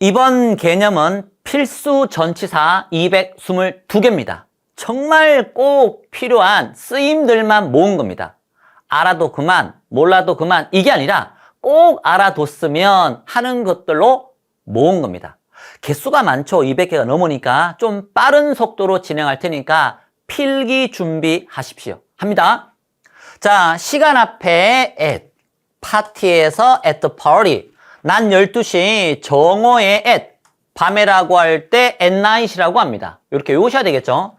이번 개념은 필수 전치사 222개입니다. 정말 꼭 필요한 쓰임들만 모은 겁니다. 알아도 그만, 몰라도 그만 이게 아니라 꼭 알아뒀으면 하는 것들로 모은 겁니다. 개수가 많죠. 200개가 넘으니까 좀 빠른 속도로 진행할 테니까 필기 준비하십시오. 합니다. 자, 시간 앞에 at, 파티에서 at the party. 난 12시, 정오에 at, 밤에라고 할 때 at night이라고 합니다. 이렇게 외우셔야 되겠죠.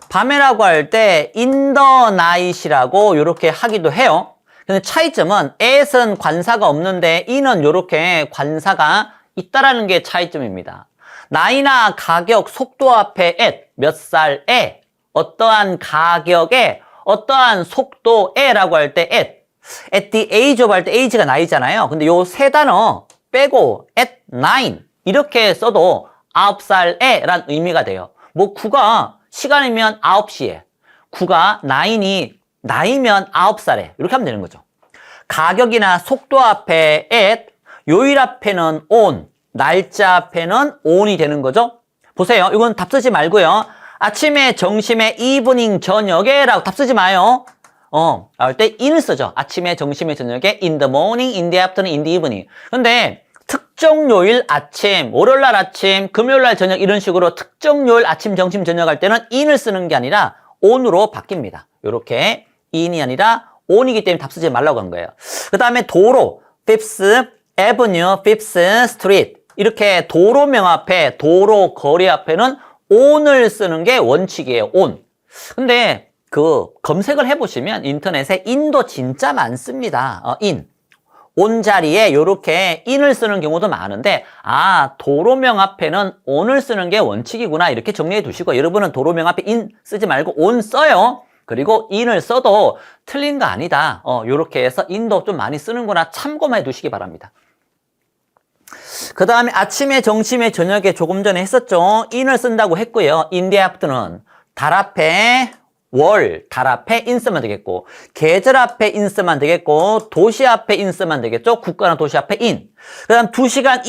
밤에라고 할 때 in the night이라고 이렇게 하기도 해요. 근데 차이점은 at은 관사가 없는데 in은 이렇게 관사가 있다라는 게 차이점입니다. 나이나 가격, 속도 앞에 at, 몇 살에, 어떠한 가격에, 어떠한 속도에라고 할 때 at the age of 할 때 age가 나이잖아요. 근데 요 세 단어 빼고 at 9 이렇게 써도 9살에 란 의미가 돼요. 뭐 9가 시간이면 9시에, 9가 9이 나이면 9살에 이렇게 하면 되는 거죠. 가격이나 속도 앞에 at, 요일 앞에는 on, 날짜 앞에는 on이 되는 거죠. 보세요. 이건 답 쓰지 말고요. 아침에, 점심에, 이브닝, 저녁에 라고 답 쓰지 마요. 할 때 in을 쓰죠. 아침에, 점심에, 저녁에, in the morning, in the afternoon, in the evening. 근데 특정 요일 아침, 월요일날 아침, 금요일날 저녁 이런 식으로 특정 요일 아침, 점심, 저녁 할 때는 in을 쓰는 게 아니라 on으로 바뀝니다. 이렇게 in이 아니라 on이기 때문에 답 쓰지 말라고 한 거예요. 그 다음에 도로, Fifth Avenue, Fifth Street 이렇게 도로명 앞에, 도로 거리 앞에는 on을 쓰는 게 원칙이에요. on. 근데 검색을 해보시면 인터넷에 in도 진짜 많습니다. in. on 자리에 이렇게 in을 쓰는 경우도 많은데 도로명 앞에는 on을 쓰는 게 원칙이구나 이렇게 정리해 두시고 여러분은 도로명 앞에 in 쓰지 말고 on 써요. 그리고 in을 써도 틀린 거 아니다. 이렇게 해서 in도 좀 많이 쓰는구나 참고만 해 두시기 바랍니다. 그 다음에 아침에, 점심에, 저녁에 조금 전에 했었죠. in을 쓴다고 했고요. in the afternoon. 달 앞에 월, 달 앞에 in 쓰면 되겠고 계절 앞에 in 쓰면 되겠고 도시 앞에 in 쓰면 되겠죠. 국가나 도시 앞에 in. 그 다음 2시간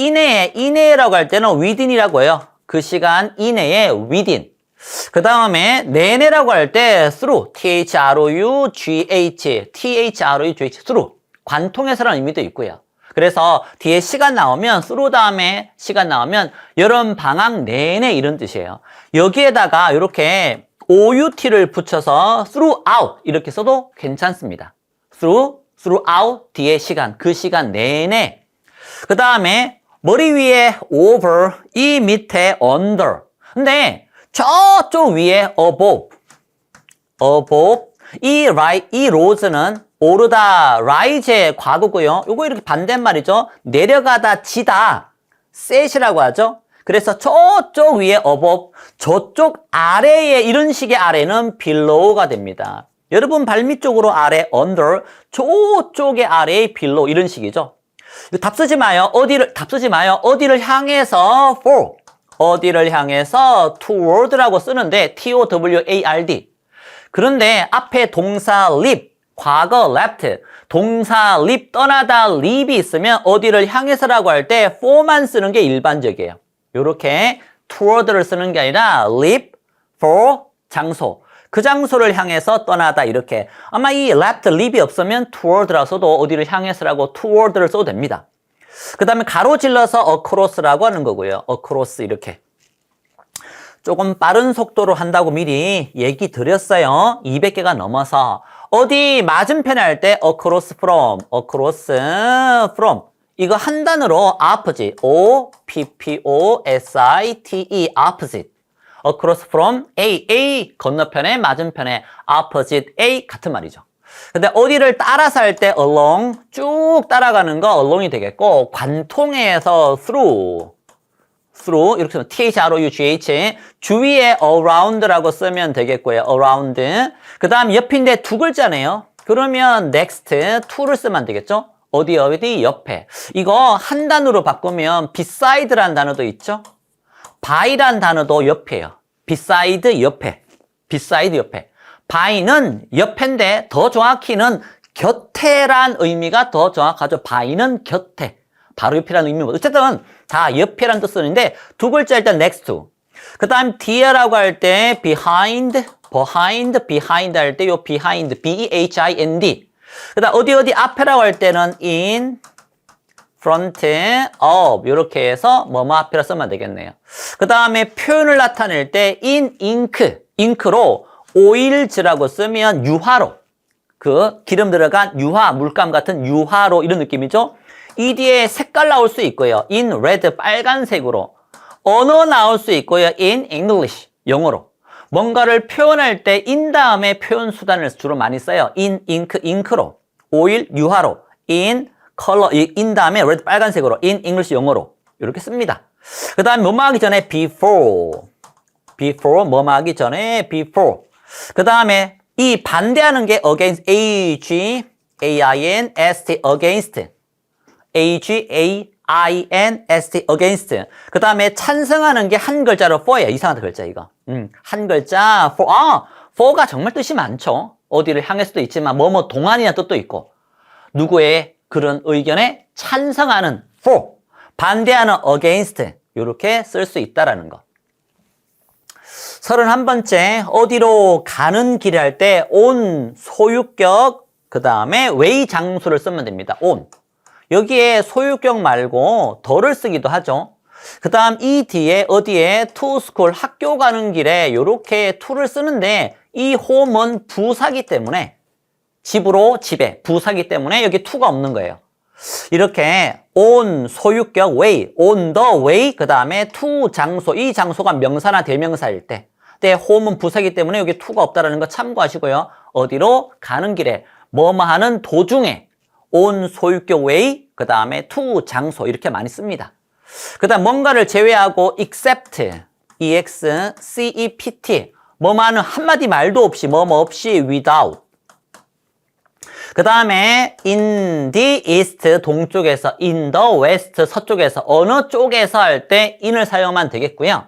이내라고 할 때는 within이라고 해요. 그 시간 이내에 within. 그 다음에 내내라고 할 때 through, through, through. 관통해서라는 의미도 있고요. 그래서 뒤에 시간 나오면 through 다음에 시간 나오면 여름 방학 내내 이런 뜻이에요. 여기에다가 이렇게 out를 붙여서 throughout 이렇게 써도 괜찮습니다. throughout 뒤에 시간, 그 시간 내내. 그 다음에 머리 위에 over, 이 밑에 under. 근데 저쪽 위에 above. 이 rose는 오르다, rise의 과거고요. 요거 이렇게 반대말이죠. 내려가다, 지다, set이라고 하죠. 그래서 저쪽 위에 above, 저쪽 아래에 이런 식의 아래는 below가 됩니다. 여러분 발밑 쪽으로 아래 under, 저쪽의 아래의 below 이런 식이죠. 답 쓰지 마요. 답 쓰지 마요. 어디를 향해서 for, 어디를 향해서 toward라고 쓰는데 toward. 그런데 앞에 동사 leave, 과거 left, 동사 leave 떠나다 leave이 있으면 어디를 향해서라고 할 때 for만 쓰는 게 일반적이에요. 요렇게 toward를 쓰는 게 아니라 leave for 장소. 그 장소를 향해서 떠나다 이렇게. 아마 이 left, leave이 없으면 toward라고 써도 어디를 향해서라고 toward를 써도 됩니다. 그 다음에 가로질러서 across라고 하는 거고요. across 이렇게. 조금 빠른 속도로 한다고 미리 얘기 드렸어요. 200개가 넘어서. 어디 맞은편에 할 때 across from. 이거 한 단어로 opposite, opposite, opposite. across from A 건너편에 맞은편에 opposite A 같은 말이죠. 근데 어디를 따라서 할 때 along, 쭉 따라가는 거 along이 되겠고 관통해서 through 이렇게 쓰면 through, 주위에 around라고 쓰면 되겠고요. around. 그 다음 옆인데 두 글자네요. 그러면 next, to를 쓰면 되겠죠. 어디 옆에. 이거 한 단어로 바꾸면 beside라는 단어도 있죠. by라는 단어도 옆에요. beside 옆에. by는 옆인데 더 정확히는 곁에란 의미가 더 정확하죠. by는 곁에. 바로 옆이라는 의미고. 어쨌든 다 옆에란 뜻인데 두 글자 일단 next to. 그 다음 뒤에라고 할 때 behind 할 때 요 behind, B-E-H-I-N-D. 그 다음 어디 앞에라고 할 때는 in, front, of 이렇게 해서 뭐뭐 앞에라 쓰면 되겠네요. 그 다음에 표현을 나타낼 때 in ink, 잉크로 oils라고 쓰면 유화로, 그 기름 들어간 유화, 물감 같은 유화로 이런 느낌이죠. 이 뒤에 색깔 나올 수 있고요. in red, 빨간색으로. 언어 나올 수 있고요. in English, 영어로. 뭔가를 표현할 때 in 다음에 표현 수단을 주로 많이 써요. in ink, 잉크로. oil, 유화로. in color, in 다음에 red, 빨간색으로. in English, 영어로. 이렇게 씁니다. 그 다음에 뭐뭐 하기 전에 before, 뭐뭐 하기 전에 before. 그 다음에 이 반대하는 게 against, A-G-A-I-N-S-T, against. A-G-A-I-N-S-T, against. 그 다음에 찬성하는 게 한 글자로 for예요. 이상한 글자, 이거. 한 글자, for. for가 정말 뜻이 많죠. 어디를 향할 수도 있지만, 뭐뭐 동안이라는 뜻도 있고. 누구의 그런 의견에 찬성하는 for. 반대하는 against. 이렇게 쓸 수 있다라는 거. 31번째, 어디로 가는 길을 할 때, on, 소유격, 그 다음에 way 장소를 쓰면 됩니다. on. 여기에 소유격 말고 더를 쓰기도 하죠. 그 다음 이 뒤에 어디에 to school 학교 가는 길에 이렇게 to를 쓰는데 이 home은 부사기 때문에 집으로 집에 부사기 때문에 여기 to가 없는 거예요. 이렇게 on 소유격 way, on the way 그 다음에 to 장소 이 장소가 명사나 대명사일 때 home은 부사기 때문에 여기 to가 없다는 거 참고하시고요. 어디로 가는 길에 뭐뭐 하는 도중에 on 소유격 way, 그 다음에 to 장소 이렇게 많이 씁니다. 그 다음 뭔가를 제외하고 except, E-X-C-E-P-T 뭐뭐 하는 한마디 말도 없이 뭐뭐 없이 without. 그 다음에 in the east 동쪽에서, in the west 서쪽에서 어느 쪽에서 할 때 in을 사용하면 되겠고요.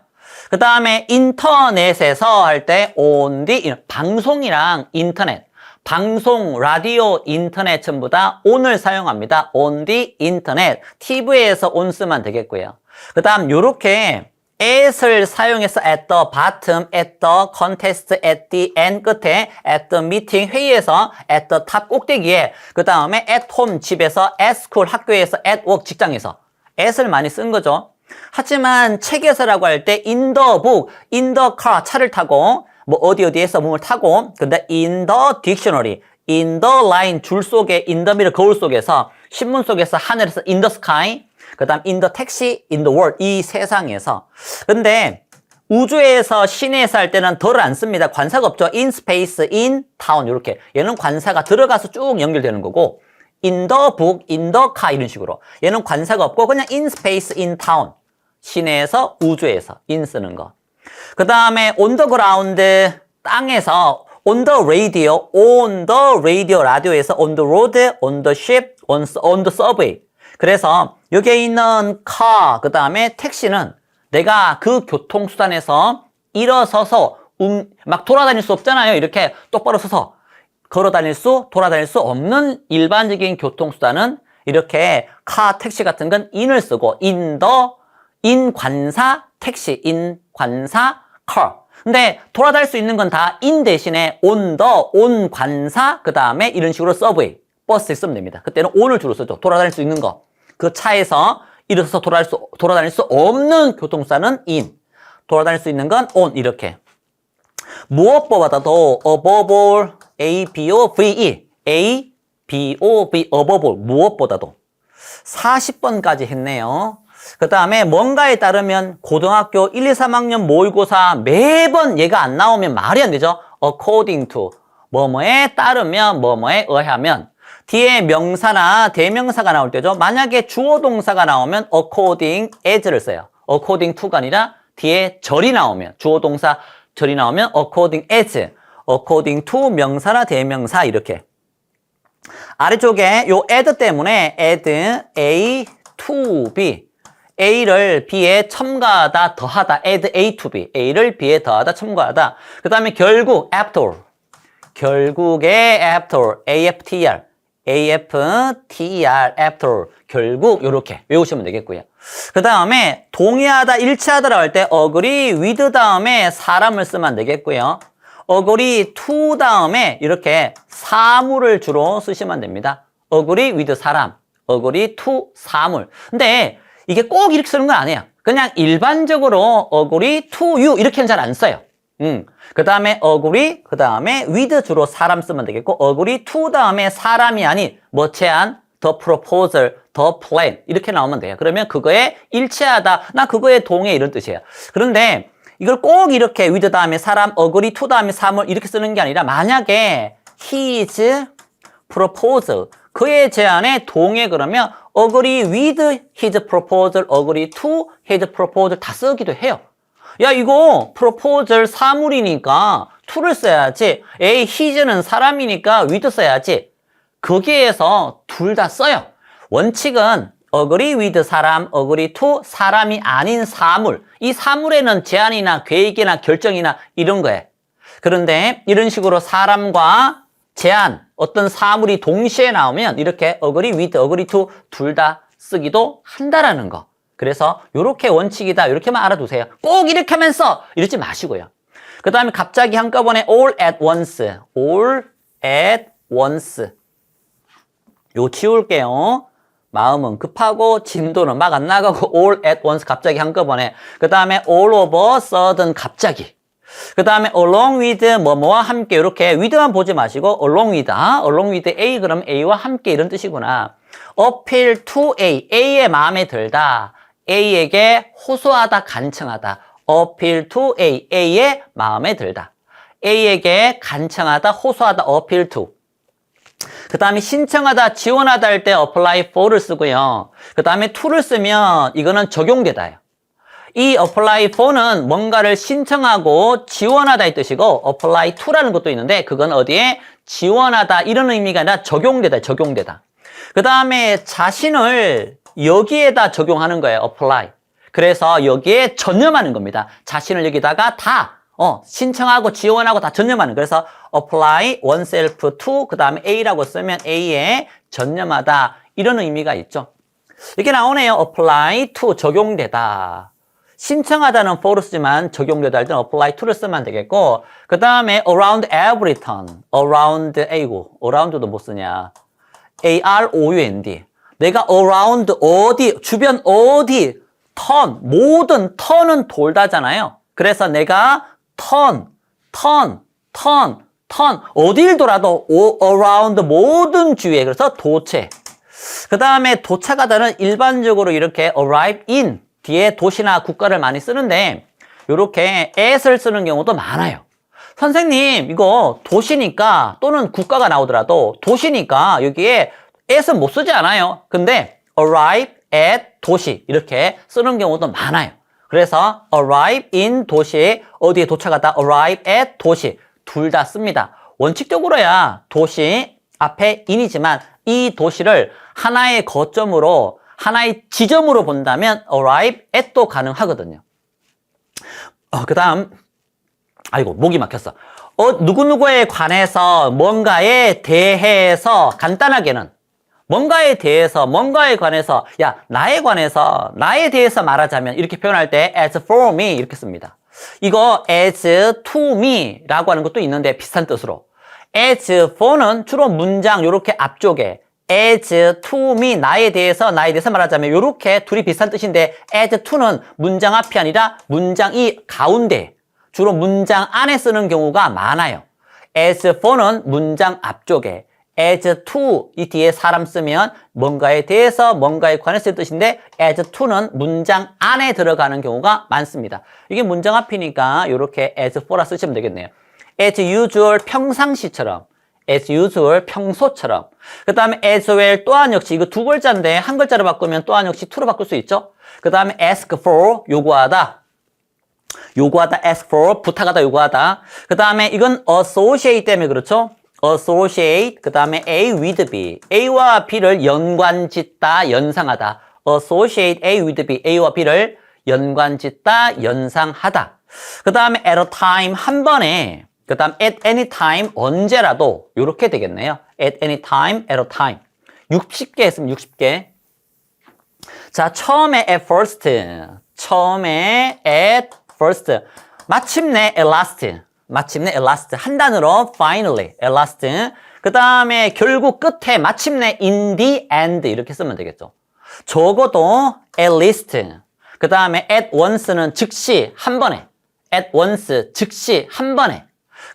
그 다음에 인터넷에서 할 때 on the, 방송이랑 인터넷 방송, 라디오, 인터넷 전부 다 on을 사용합니다. on the internet. TV에서 on 쓰면 되겠고요. 그 다음 요렇게 at을 사용해서 at the bottom, at the contest, at the end 끝에, at the meeting 회의에서, at the top 꼭대기에, 그 다음에 at home 집에서, at school 학교에서, at work 직장에서 at을 많이 쓴 거죠. 하지만 책에서라고 할 때 in the book, in the car 차를 타고 뭐 어디에서 몸을 타고 근데 in the dictionary, in the line 줄 속에, in the middle 거울 속에서, 신문 속에서, 하늘에서 in the sky, 그 다음 in the taxi, in the world 이 세상에서. 근데 우주에서 시내에서 할 때는 더를 안 씁니다. 관사가 없죠. in space, in town 이렇게 얘는 관사가 들어가서 쭉 연결되는 거고 in the book, in the car 이런 식으로 얘는 관사가 없고 그냥 in space, in town 시내에서 우주에서 in 쓰는 거. 그 다음에 on the ground 땅에서 on the radio 라디오에서 on the road, on the ship, on the subway. 그래서 여기에 있는 car 그 다음에 택시는 내가 그 교통수단에서 일어서서 막 돌아다닐 수 없잖아요. 이렇게 똑바로 서서 걸어다닐 수, 돌아다닐 수 없는 일반적인 교통수단은 이렇게 car, 택시 같은 건 in을 쓰고 in 관사, 택시, in 관사, car. 근데 돌아다닐 수 있는 건 다 in 대신에 on 관사, 그 다음에 이런 식으로 subway, 버스에 쓰면 됩니다. 그때는 on을 주로 쓰죠. 돌아다닐 수 있는 거. 그 차에서 일어서서 돌아다닐 수 없는 교통수단은 in. 돌아다닐 수 있는 건 on, 이렇게. 무엇보다도 above all, A-B-O-V-E, A-B-O-V, above all, 무엇보다도. 40번까지 했네요. 그 다음에 뭔가에 따르면 고등학교 1, 2, 3학년 모의고사 매번 얘가 안 나오면 말이 안 되죠. according to, 뭐뭐에 따르면, 뭐뭐에 의하면. 뒤에 명사나 대명사가 나올 때죠. 만약에 주어 동사가 나오면 according as를 써요. according to가 아니라 뒤에 절이 나오면, 주어 동사 절이 나오면 according as, according to 명사나 대명사 이렇게. 아래쪽에 요 add 때문에 add A to B. A를 B에 첨가하다, 더하다, add A to B. A를 B에 더하다, 첨가하다. 그 다음에 결국, after. 결국에 after, AFTR. after, after. 결국 이렇게 외우시면 되겠고요. 그 다음에 동의하다, 일치하다라고 할 때 agree with 다음에 사람을 쓰면 되겠고요. agree to 다음에 이렇게 사물을 주로 쓰시면 됩니다. agree with 사람, agree to 사물. 근데 이게 꼭 이렇게 쓰는 건 아니에요. 그냥 일반적으로 agree to you 이렇게는 잘 안 써요. 그 다음에 agree, 그 다음에 with 주로 사람 쓰면 되겠고 agree to 다음에 사람이 아닌 뭐 제안, the proposal, the plan 이렇게 나오면 돼요. 그러면 그거에 일치하다, 나 그거에 동해 이런 뜻이에요. 그런데 이걸 꼭 이렇게 with 다음에 사람, agree to 다음에 사물 이렇게 쓰는 게 아니라 만약에 his proposal 그의 제안에 동해 그러면 agree with his proposal, agree to his proposal 다 쓰기도 해요. 야 이거 proposal 사물이니까 to를 써야지. his는 사람이니까 with 써야지. 거기에서 둘 다 써요. 원칙은 agree with 사람, agree to 사람이 아닌 사물. 이 사물에는 제안이나 계획이나 결정이나 이런 거예요. 그런데 이런 식으로 사람과 제안, 어떤 사물이 동시에 나오면 이렇게 agree with, agree to 둘 다 쓰기도 한다라는 거. 그래서 이렇게 원칙이다. 이렇게만 알아두세요. 꼭 이렇게 하면서 이러지 마시고요. 그 다음에 갑자기 한꺼번에 all at once. all at once. 요 치울게요. 마음은 급하고 진도는 막 안 나가고 all at once 갑자기 한꺼번에. 그 다음에 all of a sudden 갑자기. 그 다음에 along with 뭐뭐와 함께 이렇게 with만 보지 마시고 along with, along with A 그럼 A와 함께 이런 뜻이구나. appeal to A, A의 마음에 들다. A에게 호소하다, 간청하다. appeal to A, A의 마음에 들다. A에게 간청하다, 호소하다, appeal to. 그 다음에 신청하다, 지원하다 할 때 apply for를 쓰고요. 그 다음에 to를 쓰면 이거는 적용되다예요. 이 apply for는 뭔가를 신청하고 지원하다의 뜻이고 apply to라는 것도 있는데 그건 어디에 지원하다 이런 의미가 아니라 적용되다, 적용되다. 그 다음에 자신을 여기에다 적용하는 거예요. apply. 그래서 여기에 전념하는 겁니다. 자신을 여기다가 다 신청하고 지원하고 다 전념하는. 그래서 apply oneself to 그 다음에 A라고 쓰면 A에 전념하다 이런 의미가 있죠. 이렇게 나오네요. apply to 적용되다. 신청하다는 for를 쓰지만 적용되다 할 때는 apply to를 쓰면 되겠고 그 다음에 around every turn. around around도 못 쓰냐. around. 내가 around 어디, 주변 어디, turn, 모든 turn은 돌다잖아요. 그래서 내가 turn, 어딜 돌아도 around 모든 주위에. 그래서 도체. 그 다음에 도착하다는 일반적으로 이렇게 arrive in 뒤에 도시나 국가를 많이 쓰는데 이렇게 at을 쓰는 경우도 많아요. 선생님 이거 도시니까 또는 국가가 나오더라도 도시니까 여기에 at은 못 쓰지 않아요. 근데 arrive at 도시 이렇게 쓰는 경우도 많아요. 그래서 arrive in 도시 어디에 도착하다 arrive at 도시 둘 다 씁니다. 원칙적으로야 도시 앞에 in이지만 이 도시를 하나의 거점으로 하나의 지점으로 본다면 arrive at도 가능하거든요. 그 다음 아이고 목이 막혔어. 누구누구에 관해서 뭔가에 대해서 간단하게는 뭔가에 대해서 뭔가에 관해서 야 나에 관해서 나에 대해서 말하자면 이렇게 표현할 때 as for me 이렇게 씁니다. 이거 as to me 라고 하는 것도 있는데 비슷한 뜻으로 as for는 주로 문장 이렇게 앞쪽에 as to me 나에 대해서 말하자면 이렇게 둘이 비슷한 뜻인데 as to는 문장 앞이 아니라 문장 이 가운데 주로 문장 안에 쓰는 경우가 많아요. as for는 문장 앞쪽에 as to 이 뒤에 사람 쓰면 뭔가에 대해서 뭔가에 관해서 뜻인데 as to는 문장 안에 들어가는 경우가 많습니다. 이게 문장 앞이니까 이렇게 as for라 쓰시면 되겠네요. as usual 평상시처럼 as usual 평소처럼 그 다음에 as well 또한 역시 이거 두 글자인데 한 글자로 바꾸면 또한 역시 to로 바꿀 수 있죠. 그 다음에 ask for 요구하다 ask for 부탁하다 요구하다 그 다음에 이건 associate 때문에 그렇죠. associate 그 다음에 A with B A와 B를 연관짓다 연상하다 associate A with B A와 B를 연관짓다 연상하다 그 다음에 at a time 한 번에 그 다음 at any time, 언제라도 이렇게 되겠네요. at any time, at a time. 60개 했으면 60개. 자, 처음에 at first, 처음에 at first, 마침내 at last, 마침내 at last, 한 단어로 finally, at last. 그 다음에 결국 끝에 마침내 in the end 이렇게 쓰면 되겠죠. 적어도 at least. 그 다음에 at once는 즉시 한 번에. at once 즉시 한 번에.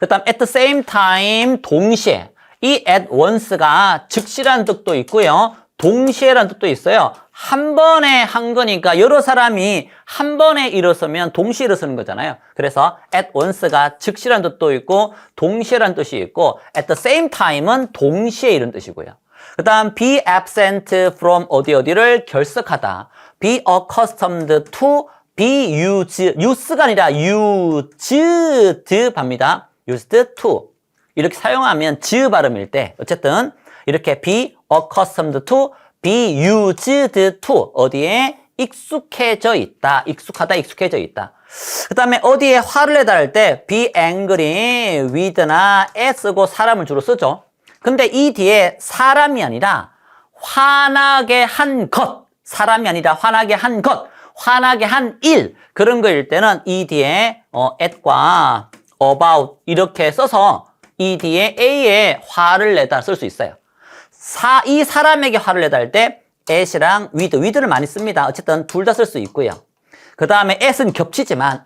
그 다음 at the same time 동시에. 이 at once가 즉시라는 뜻도 있고요. 동시에라는 뜻도 있어요. 한 번에 한 거니까 여러 사람이 한 번에 일어서면 동시에 일어서는 거잖아요. 그래서 at once가 즉시라는 뜻도 있고 동시에라는 뜻이 있고 at the same time은 동시에 이런 뜻이고요. 그 다음 be absent from 어디를 결석하다. be accustomed to, be used, use가 아니라 used 합니다. used to. 이렇게 사용하면 즈 발음일 때 어쨌든 이렇게 be accustomed to, be used to 어디에 익숙해져 있다. 익숙하다, 익숙해져 있다. 그 다음에 어디에 화를 내다 할 때 be angry with나 at 쓰고 사람을 주로 쓰죠. 근데 이 뒤에 사람이 아니라 화나게 한 것, 사람이 아니라 화나게 한 것, 화나게 한 일, 그런 거일 때는 이 뒤에 at과 about 이렇게 써서 이 뒤에 A에 화를 내다 쓸 수 있어요. 이 사람에게 화를 내다 할 때 at이랑 with를 많이 씁니다. 어쨌든 둘 다 쓸 수 있고요. 그 다음에 at은 겹치지만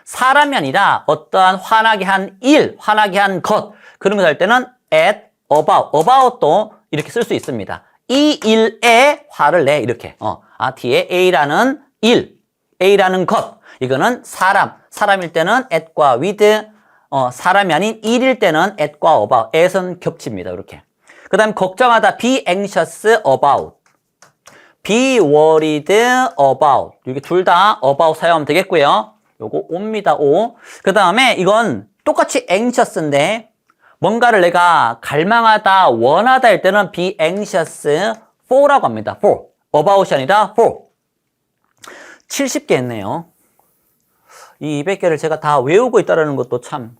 사람이 아니라 어떠한 화나게 한 일, 화나게 한 것, 그런 거 할 때는 at, about도 이렇게 쓸 수 있습니다. 이 일에 화를 내 이렇게. 뒤에 A라는 일, A라는 것, 이거는 사람일 때는 at과 with, 사람이 아닌 일일 때는 at과 about, at은 겹칩니다. 이렇게. 그 다음 걱정하다, be anxious about, be worried about. 이게 둘 다 about 사용하면 되겠고요. 요거 옵니다. 오. 그 다음에 이건 똑같이 anxious인데 뭔가를 내가 갈망하다, 원하다 할 때는 be anxious for라고 합니다. for. about이 아니라 for. 70개 했네요. 이 200개를 제가 다 외우고 있다는 것도 참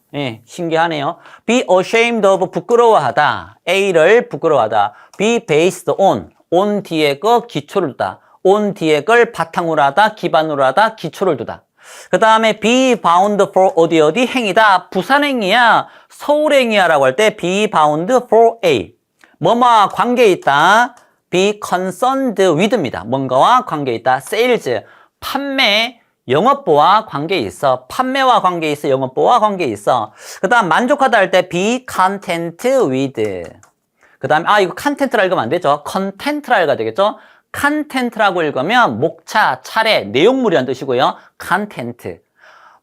신기하네요. be ashamed of 부끄러워하다. A를 부끄러워하다. be based on 뒤에 거 기초를 두다. on 뒤에 걸 바탕으로 하다, 기반으로 하다, 기초를 두다. 그 다음에 be bound for 어디 행이다. 부산행이야, 서울행이야 라고 할 때 be bound for A. 뭐뭐와 관계에 있다. be concerned with입니다. 뭔가와 관계에 있다. sales, 판매, 영업부와 관계에 있어. 판매와 관계에 있어. 영업부와 관계에 있어. 그 다음 만족하다 할 때 be content with. 그 다음에 이거 content라 읽으면 안 되죠. content라 읽어야 되겠죠. content라고 읽으면 목차, 차례, 내용물이라는 뜻이고요. content.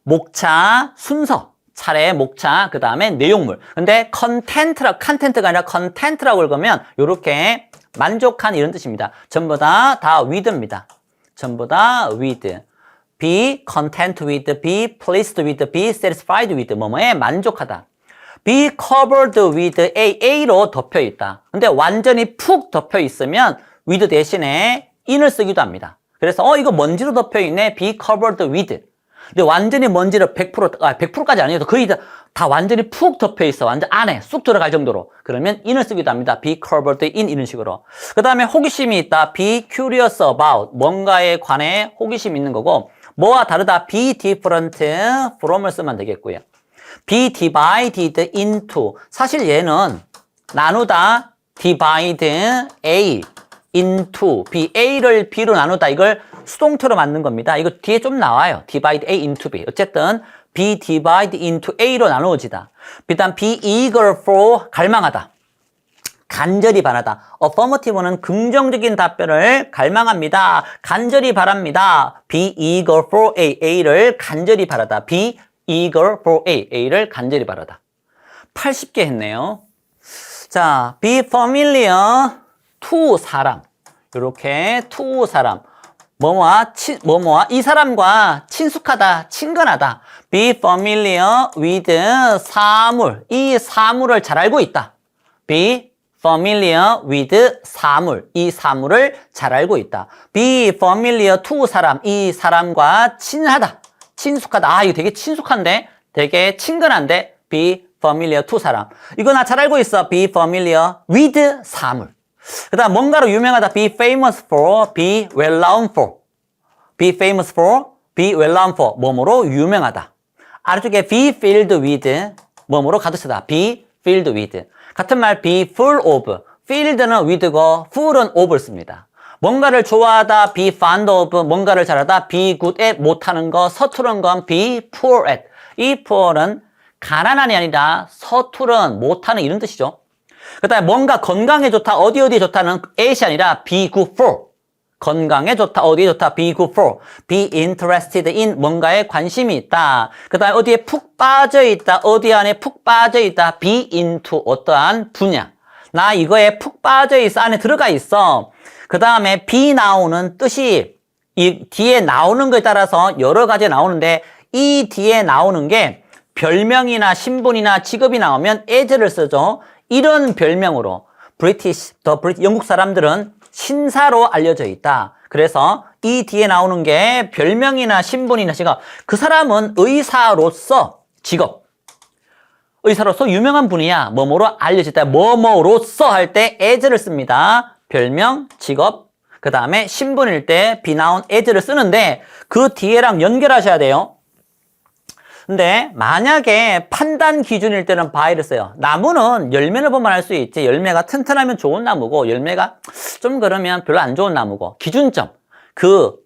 목차, 순서. 차례, 목차, 그 다음에 내용물. 근데 content가 아니라 content라고 읽으면 이렇게 만족한 이런 뜻입니다. 전부 다 with입니다. 전부 다 with. be content with, be pleased with, be satisfied with, 뭐뭐에 만족하다. be covered with A로 덮여 있다. 근데 완전히 푹 덮여 있으면 with 대신에 in을 쓰기도 합니다. 그래서 이거 먼지로 덮여 있네. be covered with. 근데 완전히 먼지를 100%까지 아니어도 거의 다 완전히 푹 덮여 있어. 완전 안에 쑥 들어갈 정도로. 그러면 in을 쓰기도 합니다. be covered in 이런 식으로. 그 다음에 호기심이 있다. be curious about. 뭔가에 관해 호기심 있는 거고. 뭐와 다르다. be different from을 쓰면 되겠고요. be divided into. 사실 얘는 나누다. divide A into. B, A를 B로 나누다. 이걸 수동태로 만든 겁니다. 이거 뒤에 좀 나와요. divide A into B. 어쨌든 be divided into A로 나누어지다. 그 다음 be eager for 갈망하다. 간절히 바라다. affirmative는 긍정적인 답변을 갈망합니다. 간절히 바랍니다. be eager for A. A를 간절히 바라다. be eager for A. A를 간절히 바라다. 80개 했네요. 자, be familiar to 사람. 이렇게 to 사람. 뭐뭐와 이 사람과 친숙하다, 친근하다. be familiar with 사물. 이 사물을 잘 알고 있다. be familiar with 사물. 이 사물을 잘 알고 있다. be familiar to 사람. 이 사람과 친하다. 친숙하다. 이거 되게 친숙한데? 되게 친근한데 be familiar to 사람. 이거 나 잘 알고 있어. be familiar with 사물. 그 다음 뭔가로 유명하다. be famous for, be well known for. be famous for, be well known for. 뭐뭐로 유명하다. 아래쪽에 be filled with, 뭐뭐로 가득 차다. be filled with. 같은 말 be full of. filled는 with고 full은 of를 씁니다. 뭔가를 좋아하다, be fond of, 뭔가를 잘하다, be good at, 못하는 거, 서투른 건 be poor at. 이 poor은 가난한이 아니라 서투른, 못하는 이런 뜻이죠. 그 다음에 뭔가 건강에 좋다, 어디에 좋다는 at이 아니라 be good for. 건강에 좋다, 어디에 좋다, be good for. be interested in, 뭔가에 관심이 있다. 그 다음에 어디에 푹 빠져있다, 어디 안에 푹 빠져있다, be into 어떠한 분야. 나 이거에 푹 빠져있어, 안에 들어가 있어. 그 다음에 be now는 뜻이 이 뒤에 나오는 거에 따라서 여러 가지 나오는데 이 뒤에 나오는 게 별명이나 신분이나 직업이 나오면 as를 쓰죠. 이런 별명으로 영국 사람들은 신사로 알려져 있다. 그래서 이 뒤에 나오는 게 별명이나 신분이나 직업. 그 사람은 의사로서 직업. 의사로서 유명한 분이야. 뭐뭐로 알려졌다. 뭐뭐로서 할 때 as를 씁니다. 별명, 직업, 그 다음에 신분일 때 be noun, as를 쓰는데 그 뒤에랑 연결하셔야 돼요. 근데 만약에 판단 기준일 때는 by를 써요. 나무는 열매를 보면 알 수 있지. 열매가 튼튼하면 좋은 나무고 열매가 좀 그러면 별로 안 좋은 나무고 기준점. 그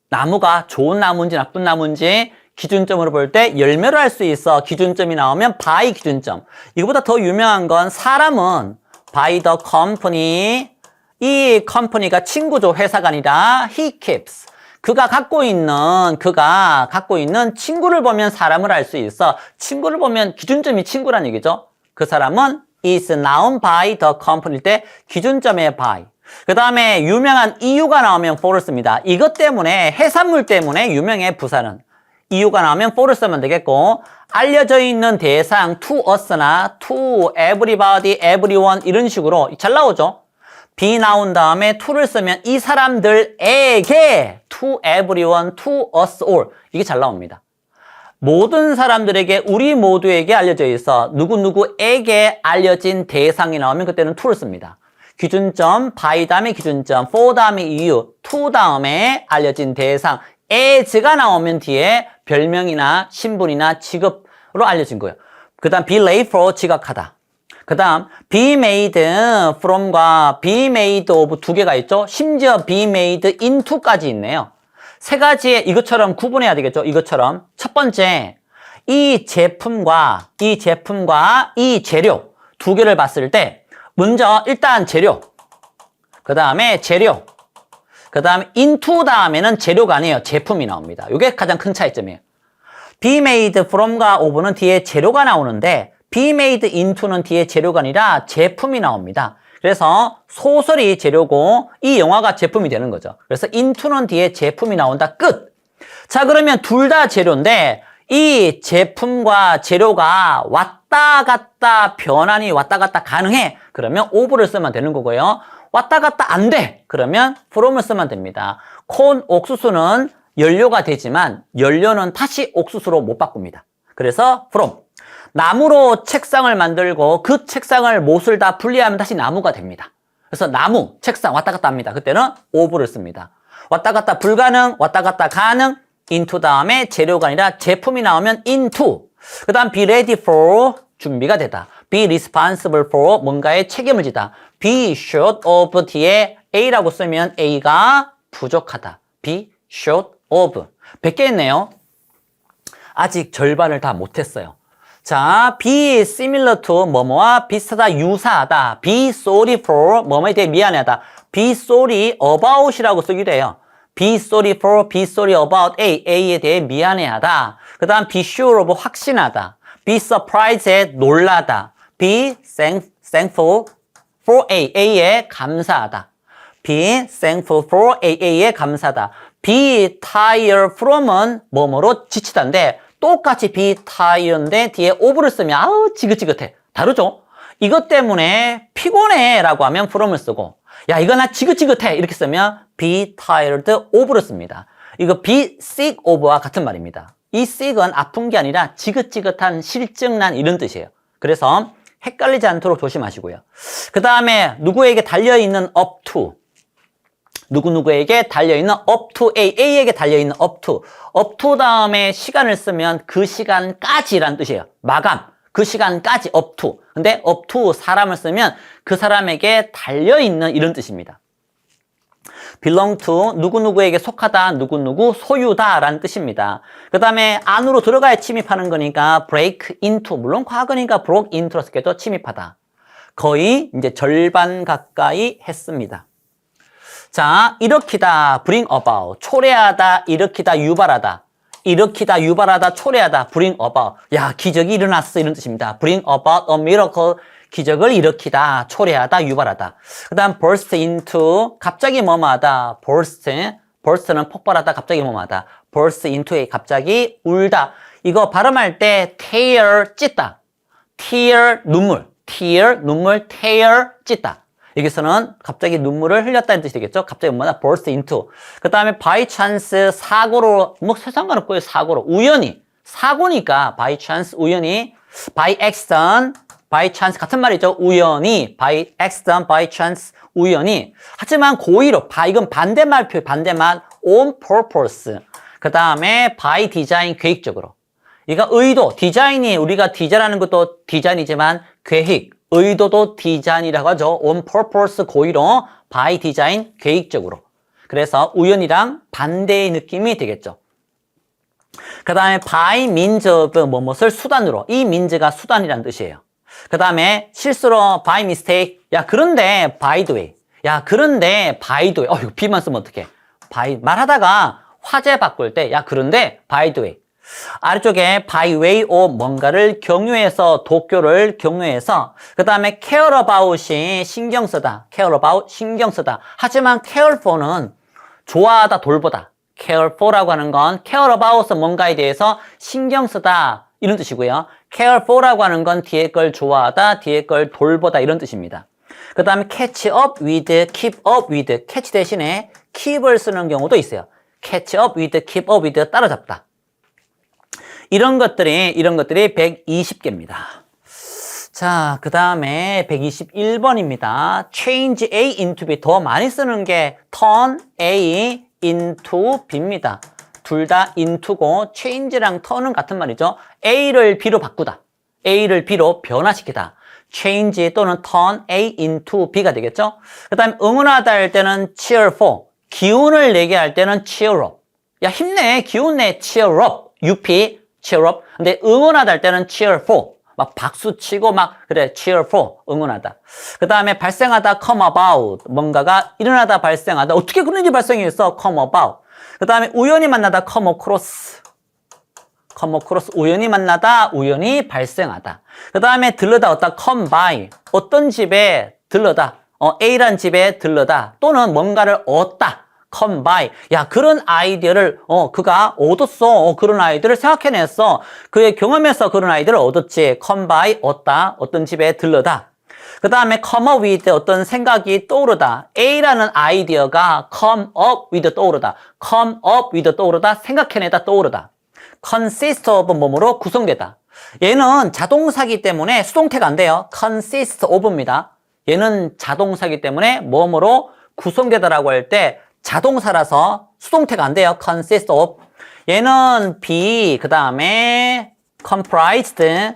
나무가 좋은 나무인지 나쁜 나무인지 기준점으로 볼 때 열매로 할 수 있어. 기준점이 나오면 by 기준점. 이거보다 더 유명한 건 사람은 by the company. 이 컴퍼니가 친구죠. 회사가 아니라 he keeps. 그가 갖고 있는 친구를 보면 사람을 알 수 있어. 친구를 보면 기준점이 친구란 얘기죠. 그 사람은 is known by the company일 때 기준점의 by. 그 다음에 유명한 이유가 나오면 for를 씁니다. 이것 때문에 해산물 때문에 유명해 부산은. 이유가 나오면 for를 쓰면 되겠고 알려져 있는 대상 to us나 to everybody, everyone 이런 식으로 잘 나오죠. be 나온 다음에 to를 쓰면 이 사람들에게 to everyone, to us all 이게 잘 나옵니다. 모든 사람들에게 우리 모두에게 알려져 있어 누구누구에게 알려진 대상이 나오면 그때는 to를 씁니다. 기준점, by 다음에 기준점, for 다음에 이유, to 다음에 알려진 대상 as가 나오면 뒤에 별명이나 신분이나 직업으로 알려진 거예요. 그 다음 be late for 지각하다. 그 다음 be made from과 be made of 두 개가 있죠. 심지어 be made into까지 있네요. 세 가지의 이것처럼 구분해야 되겠죠. 이것처럼 첫 번째 이 제품과 이 재료 두 개를 봤을 때 먼저 일단 재료 그 다음에 into 다음에는 재료가 아니에요. 제품이 나옵니다. 이게 가장 큰 차이점이에요. be made from과 of는 뒤에 재료가 나오는데 be made into는 뒤에 재료가 아니라 제품이 나옵니다. 그래서 소설이 재료고 이 영화가 제품이 되는 거죠. 그래서 into는 뒤에 제품이 나온다. 끝! 자, 그러면 둘 다 재료인데 이 제품과 재료가 왔다 갔다 변환이 왔다 갔다 가능해. 그러면 of를 쓰면 되는 거고요. 왔다 갔다 안 돼. 그러면 from을 쓰면 됩니다. 콘, 옥수수는 연료가 되지만 연료는 다시 옥수수로 못 바꿉니다. 그래서 from. 나무로 책상을 만들고 그 책상을 못을 다 분리하면 다시 나무가 됩니다. 그래서 나무, 책상 왔다 갔다 합니다. 그때는 of를 씁니다. 왔다 갔다 불가능, 왔다 갔다 가능, into 다음에 재료가 아니라 제품이 나오면 into. 그 다음 be ready for 준비가 되다. be responsible for 뭔가에 책임을 지다. be short of 뒤에 a라고 쓰면 a가 부족하다. be short of. 100개 했네요. 아직 절반을 다 못했어요. 자, be similar to 뭐뭐와 비슷하다, 유사하다. be sorry for 뭐뭐에 대해 미안해하다. be sorry about이라고 쓰기도 해요. be sorry for, be sorry about A에 대해 미안해하다. 그 다음 be sure of 확신하다. be surprised at 놀라다. be thankful for A에 감사하다. be thankful for A에 감사하다. be tired from은 뭐뭐로 지치다인데 똑같이 be tired인데 뒤에 of를 쓰면 아우 지긋지긋해. 다르죠? 이것 때문에 피곤해 라고 하면 from을 쓰고 야 이거 나 지긋지긋해 이렇게 쓰면 be tired of를 씁니다. 이거 be sick of와 같은 말입니다. 이 sick은 아픈 게 아니라 지긋지긋한 실증난 이런 뜻이에요. 그래서 헷갈리지 않도록 조심하시고요. 그 다음에 누구에게 달려있는 up to. 누구누구에게 달려있는 up to A, A에게 달려있는 up to 다음에 시간을 쓰면 그 시간까지란 뜻이에요. 마감, 그 시간까지 up to. 근데 up to 사람을 쓰면 그 사람에게 달려있는 이런 뜻입니다. belong to, 누구누구에게 속하다, 누구누구 소유다 라는 뜻입니다. 그 다음에 안으로 들어가야 침입하는 거니까 break into, 물론 과거니까 broke into로 쓰게도 침입하다. 거의 이제 절반 가까이 했습니다. 자, 일으키다, bring about, 초래하다, 일으키다, 유발하다. 일으키다, 유발하다, 초래하다, bring about. 야, 기적이 일어났어 이런 뜻입니다. bring about a miracle, 기적을 일으키다, 초래하다, 유발하다. 그 다음 burst into, 갑자기 뭐뭐하다, burst는 폭발하다, 갑자기 뭐뭐하다. burst into에 갑자기 울다. 이거 발음할 때 tear, 찢다. tear, 눈물. tear, 눈물, tear, 찢다. 여기서는 갑자기 눈물을 흘렸다는 뜻이 되겠죠? 갑자기 뭐다? burst into. 그 다음에 by chance, 사고로, 뭐 상관없고요, 사고로. 우연히. 사고니까 by chance, 우연히. by accident, by chance 같은 말이죠. 우연히, by accident, by chance, 우연히. 하지만 고의로, 이건 반대말 표현, 반대말 on purpose. 그 다음에 by design, 계획적으로. 이거 의도, 디자인이 우리가 디자인하는 것도 디자인이지만 계획, 의도도 디자인이라고 하죠. on purpose, 고의로, by design, 계획적으로. 그래서 우연이랑 반대의 느낌이 되겠죠. 그 다음에 by means of 뭐뭇을 수단으로. 이 means가 수단이라는 뜻이에요. 그 다음에 실수로 by mistake. 야, 그런데 by the way. 야, 그런데 by the way. 이거 B만 쓰면 어떡해. 말하다가 화제 바꿀 때, 야, 그런데 by the way. 아래쪽에 by way of 뭔가를 경유해서, 도쿄를 경유해서, 그 다음에 care about이 신경 쓰다. care about, 신경 쓰다. 하지만 care for는 좋아하다, 돌보다. care for라고 하는 건 care about 뭔가에 대해서 신경 쓰다. 이런 뜻이고요. care for라고 하는 건 뒤에 걸 좋아하다, 뒤에 걸 돌보다 이런 뜻입니다. 그 다음에 catch up with, keep up with, catch 대신에 keep을 쓰는 경우도 있어요. catch up with, keep up with, 따라잡다. 이런 것들이 120개입니다. 자, 그 다음에 121번입니다. change A into B. 더 많이 쓰는 게 turn A into B입니다. 둘 다 into고 change랑 turn은 같은 말이죠. A를 B로 바꾸다. A를 B로 변화시키다. change 또는 turn A into B가 되겠죠. 그 다음에 응원하다 할 때는 cheer for. 기운을 내게 할 때는 cheer up. 야, 힘내. 기운 내. cheer up. UP. cheer up. 근데 응원하다 할 때는 cheer for. 막 박수 치고 막 그래 cheer for. 응원하다. 그 다음에 발생하다 come about. 뭔가가 일어나다 발생하다. 어떻게 그런 일이 발생했어? come about. 그 다음에 우연히 만나다 come across. come across. 우연히 만나다. 우연히 발생하다. 그 다음에 들르다 얻다 come by. 어떤 집에 들르다. A란 집에 들르다. 또는 뭔가를 얻다. come by. 야, 그런 아이디어를, 그가 얻었어. 그런 아이디어를 생각해냈어. 그의 경험에서 그런 아이디어를 얻었지. come by, 얻다. 어떤 집에 들르다. 그 다음에 come up with, 어떤 생각이 떠오르다. A라는 아이디어가 come up with 떠오르다. come up with 떠오르다. 생각해내다 떠오르다. consist of 뭐뭐로 구성되다. 얘는 자동사기 때문에 수동태가 안 돼요. consist of입니다. 얘는 자동사기 때문에 뭐뭐로 구성되다라고 할 때 자동사라서 수동태가 안 돼요. consist of. 얘는 be, 그 다음에 comprised,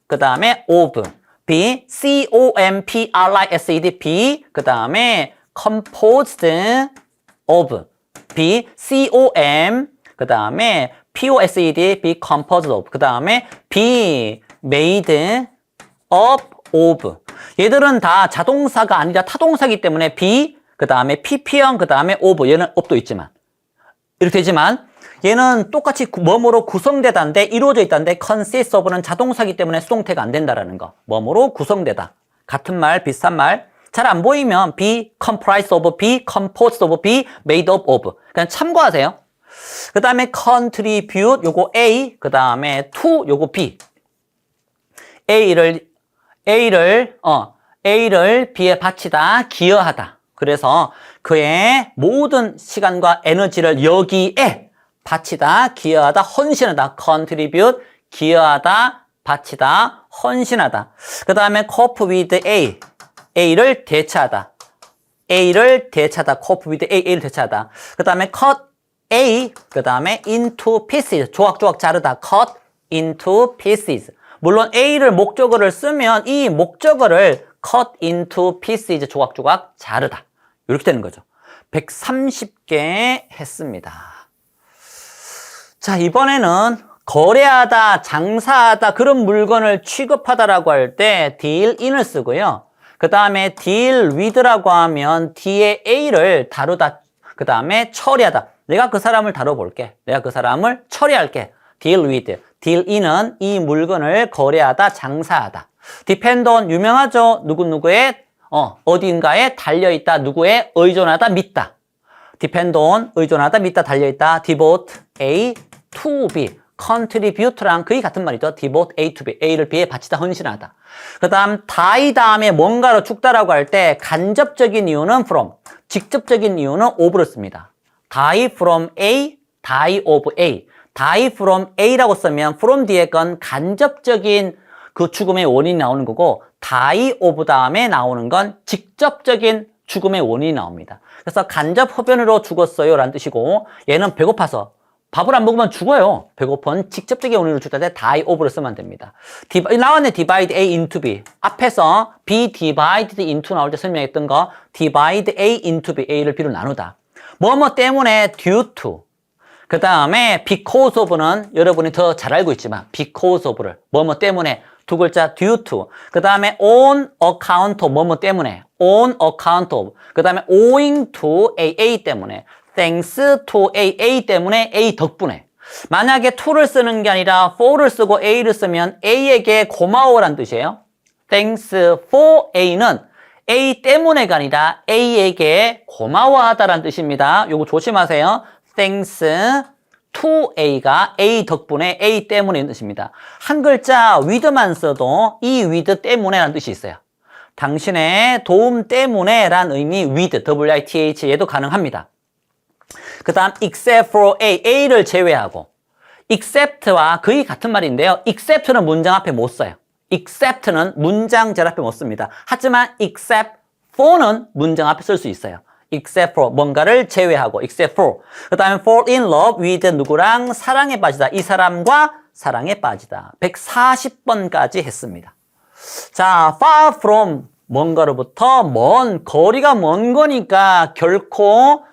그 다음에 of. be, C-O-M-P-R-I-S-E-D, be, 그 다음에 composed of. be, C-O-M, 그 다음에 P-O-S-E-D, be composed of. 그 다음에 be made up of. 얘들은 다 자동사가 아니라 타동사이기 때문에 be, 그 다음에 PP형, 그 다음에 of. 얘는 of도 있지만. 이렇게 되지만 얘는 똑같이 뭐뭐로 구성되다인데 이루어져 있다는데 consist of는 자동사이기 때문에 수동태가 안 된다라는 거. 뭐뭐로 구성되다. 같은 말, 비슷한 말. 잘 안 보이면 be comprised of, be composed of, be made up of. 그냥 참고하세요. 그 다음에 contribute, 요거 A, 그 다음에 to, 요거 B. A를 B에 바치다, 기여하다. 그래서 그의 모든 시간과 에너지를 여기에 바치다, 기여하다, 헌신하다. contribute, 기여하다, 바치다, 헌신하다. 그 다음에 cope with A, A를 대체하다. A를 대체하다. cope with A, A를 대체하다. 그 다음에 cut A, 그 다음에 into pieces, 조각조각 자르다. cut into pieces. 물론 A를 목적어를 쓰면 이 목적어를 cut into pieces, 조각조각 자르다. 이렇게 되는 거죠. 130개 했습니다. 자, 이번에는 거래하다, 장사하다, 그런 물건을 취급하다라고 할 때 deal in을 쓰고요. 그 다음에 deal with라고 하면 뒤에 A를 다루다, 그 다음에 처리하다. 내가 그 사람을 다뤄볼게. 내가 그 사람을 처리할게. deal with. deal in은 이 물건을 거래하다, 장사하다. depend on, 유명하죠? 누구누구의 어딘가에 달려있다, 누구에 의존하다, 믿다. depend on, 의존하다, 믿다, 달려있다. devote A to B. contribute랑 거의 같은 말이죠. devote A to B. A를 B에 바치다, 헌신하다. 그 다음 die 다음에 뭔가로 죽다라고 할 때 간접적인 이유는 from, 직접적인 이유는 of를 씁니다. die from A, die of A. die from A라고 쓰면 from 뒤에 건 간접적인 그 죽음의 원인이 나오는 거고 die of 다음에 나오는 건 직접적인 죽음의 원인이 나옵니다. 그래서 간접 흡연으로 죽었어요 라는 뜻이고 얘는 배고파서 밥을 안 먹으면 죽어요. 배고픈 직접적인 원인으로 죽을 때 die of를 쓰면 됩니다. 나왔네. divide A into B. 앞에서 be divided into 나올 때 설명했던 거 divide A into B. A를 B로 나누다. 뭐뭐 때문에 due to. 그 다음에 because of는 여러분이 더 잘 알고 있지만 because of를 뭐뭐 때문에 두 글자 due to. 그 다음에 on account of 뭐뭐 때문에 on account of. 그 다음에 owing to A 때문에 thanks to A 때문에 A 덕분에. 만약에 to를 쓰는 게 아니라 for를 쓰고 A를 쓰면 A에게 고마워란 뜻이에요. thanks for A는 A 때문에가 아니라 A에게 고마워하다라는 뜻입니다. 요거 조심하세요. thanks to A가 A 덕분에 A 때문에 뜻입니다. 한 글자 with만 써도 이 with 때문에라는 뜻이 있어요. 당신의 도움 때문에 라는 의미 with, W-I-T-H 얘도 가능합니다. 그 다음 except for A, A를 제외하고 except와 거의 같은 말인데요. except는 문장 앞에 못 써요. except는 문장 절 앞에 못 씁니다. 하지만 except for는 문장 앞에 쓸 수 있어요. except for, 뭔가를 제외하고 except for. 그 다음에 fall in love with 누구랑 사랑에 빠지다. 이 사람과 사랑에 빠지다. 140번까지 했습니다. 자, far from 뭔가로부터 먼, 거리가 먼 거니까 결코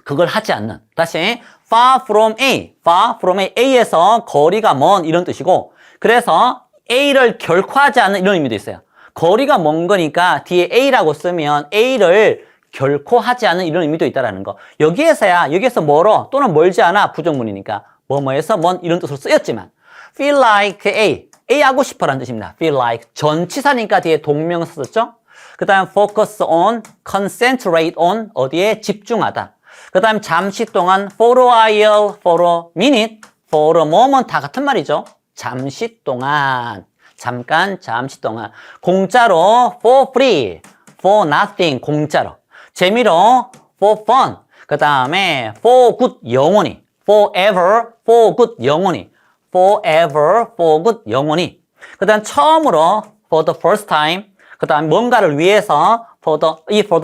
그걸 하지 않는. 다시 far from A, far from A, A에서 거리가 먼 이런 뜻이고 그래서 A를 결코 하지 않는 이런 의미도 있어요. 거리가 먼 거니까 뒤에 A라고 쓰면 A를 결코 하지 않는 이런 의미도 있다라는 거. 여기에서 멀어 또는 멀지 않아 부정문이니까 뭐뭐에서 먼 이런 뜻으로 쓰였지만 feel like A 하고 싶어라는 뜻입니다. feel like 전치사니까 뒤에 동명사 썼죠? 그 다음 focus on, concentrate on 어디에 집중하다. 그 다음 잠시 동안 for a while, for a minute, for a moment 다 같은 말이죠. 잠시 동안, 잠깐, 잠시 동안. 공짜로 for free, for nothing 공짜로. 재미로 for fun. 그 다음에 for good 영원히, forever, for good 영원히, forever, for good 영원히. 그 다음 처음으로 for the first time. 그 다음 뭔가를 위해서 for the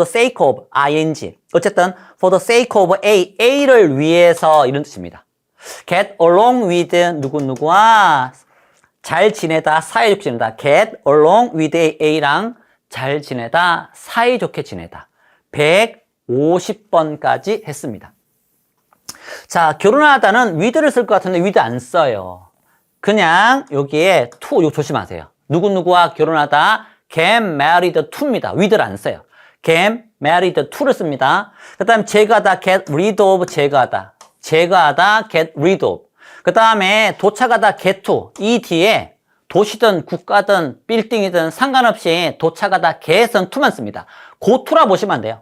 sake of ing. 어쨌든 for the sake of A를 위해서 이런 뜻입니다. get along with 누구누구와 잘 지내다, 사이좋게 지내다. get along with A랑 잘 지내다, 사이좋게 지내다. 150번까지 했습니다. 자, 결혼하다는 with를 쓸 것 같은데 with 안 써요. 그냥 여기에 to, 이거 조심하세요. 누구누구와 결혼하다 get married to입니다. with를 안 써요. get married to를 씁니다. 그 다음 제거하다 get rid of 제거하다. 제거하다 get rid of. 그 다음에 도착하다 get to. 이 뒤에 도시든 국가든 빌딩이든 상관없이 도착하다 get은 to만 씁니다. go to라 보시면 안 돼요.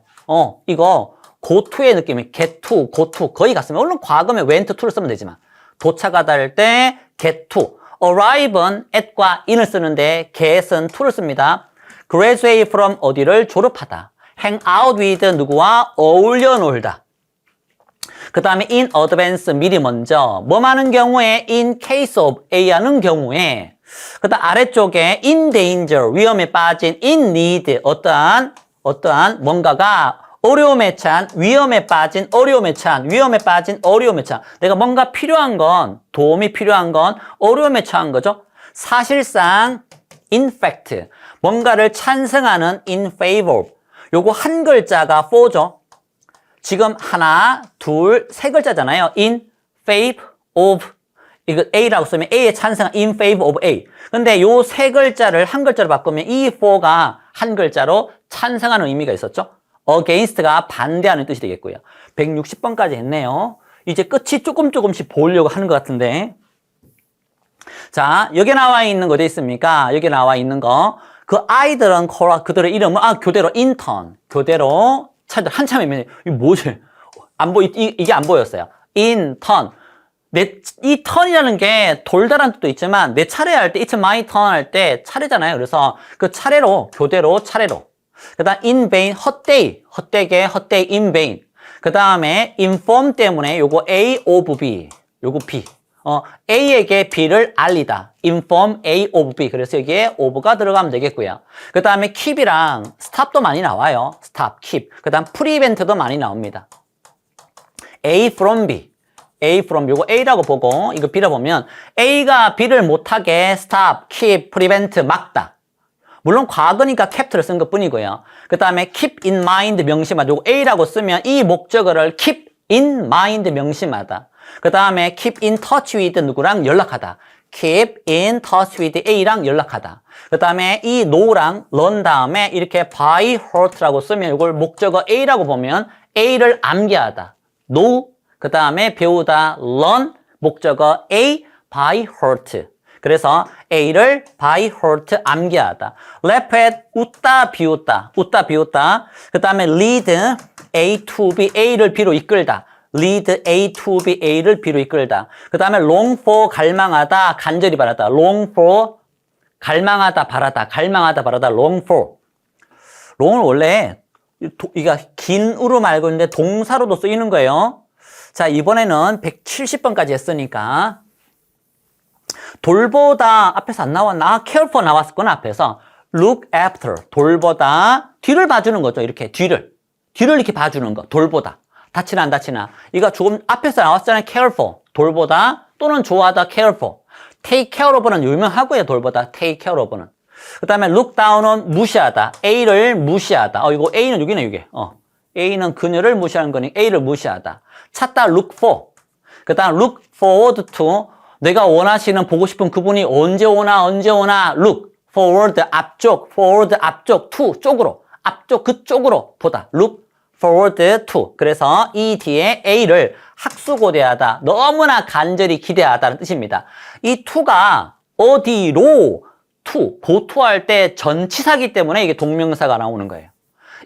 이거 go to의 느낌이 get to, go to 거의 같습니다. 물론 과거면 went to를 쓰면 되지만 도착하다 할 때 get to. arrive은 at과 in을 쓰는데 get은 to를 씁니다. graduate from 어디를 졸업하다. hang out with 누구와 어울려 놀다. 그 다음에 in advance 미리 먼저 뭐 하는 경우에 in case of A 하는 경우에 그 다음 아래쪽에 in danger 위험에 빠진 in need 어떠한 뭔가가 어려움에 찬 위험에 빠진 어려움에 찬 위험에 빠진 어려움에 찬 내가 뭔가 필요한 건 도움이 필요한 건 어려움에 처한 거죠. 사실상 in fact 뭔가를 찬성하는 in favor 요거 한 글자가 for죠. 지금 하나, 둘, 세 글자잖아요. in favor of 이거 A라고 쓰면 A에 찬성한 in favor of A. 근데 요 세 글자를 한 글자로 바꾸면 이 for가 한 글자로 찬성하는 의미가 있었죠. against가 반대하는 뜻이 되겠고요. 160번까지 했네요. 이제 끝이 조금씩 보려고 하는 것 같은데. 자, 여기 나와 있는 거 어디 있습니까? 여기 나와 있는 거. 그 아이들은 그들의 이름을 교대로 intern, 교대로 찾아 한참이면 이게 뭐지? 이게 안 보였어요. intern. 이 턴이라는 게 돌다란 뜻도 있지만 내 차례 할 때 it's my turn 할 때 차례잖아요. 그래서 그 차례로 교대로 차례로. 그다음 in vain 헛되게 in vain. 그다음에 inform 때문에 요거 A of B. 요거 B. A에게 B를 알리다. inform A of B. 그래서 여기에 of가 들어가면 되겠고요. 그다음에 keep이랑 stop도 많이 나와요. stop, keep. 그다음 prevent도 많이 나옵니다. A from B. A from 요거 A라고 보고 이거 B라 보면 A가 B를 못하게 stop, keep, prevent 막다. 물론 과거니까 kept를 쓴 것뿐이고요. 그 다음에 keep in mind 명심하다. 요거 A라고 쓰면 이 목적어를 keep in mind 명심하다. 그 다음에 keep in touch with 누구랑 연락하다. keep in touch with A랑 연락하다. 그 다음에 이 know랑 learn 다음에 이렇게 by heart라고 쓰면 이걸 목적어 A라고 보면 A를 암기하다. know 그 다음에 배우다 learn 목적어 A by heart. 그래서 A를 by heart 암기하다. laugh at 웃다 비웃다. 웃다 비웃다. 그 다음에 lead A to B A를 B로 이끌다. lead A to B A를 B로 이끌다. 그 다음에 long for 갈망하다 간절히 바라다. long for 갈망하다 바라다. 갈망하다 바라다. long for. long은 원래 이가 긴으로 말고 있는데 동사로도 쓰이는 거예요. 자, 이번에는 170번까지 했으니까 돌보다 앞에서 안 나왔나? care for 나왔었구나 앞에서. look after 돌보다 뒤를 봐주는 거죠. 이렇게 뒤를 이렇게 봐주는 거. 돌보다 다치나 안 다치나. 이거 조금 앞에서 나왔잖아요. care for 돌보다 또는 좋아하다 care for. take care of는 유명하고요. 돌보다 take care of는. 그 다음에 look down은 무시하다. A를 무시하다. 이거 A는 여기네 이게. A는 그녀를 무시하는 거니 A를 무시하다. 찾다 look for. 그 다음 look forward to 내가 원하시는 보고 싶은 그분이 언제 오나 look forward 앞쪽 forward 앞쪽 to 쪽으로 앞쪽 그쪽으로 보다 look forward to. 그래서 이 뒤에 A를 학수고대하다 너무나 간절히 기대하다는 뜻입니다. 이 to가 어디로 to 고토할 때 전치사기 때문에 이게 동명사가 나오는 거예요.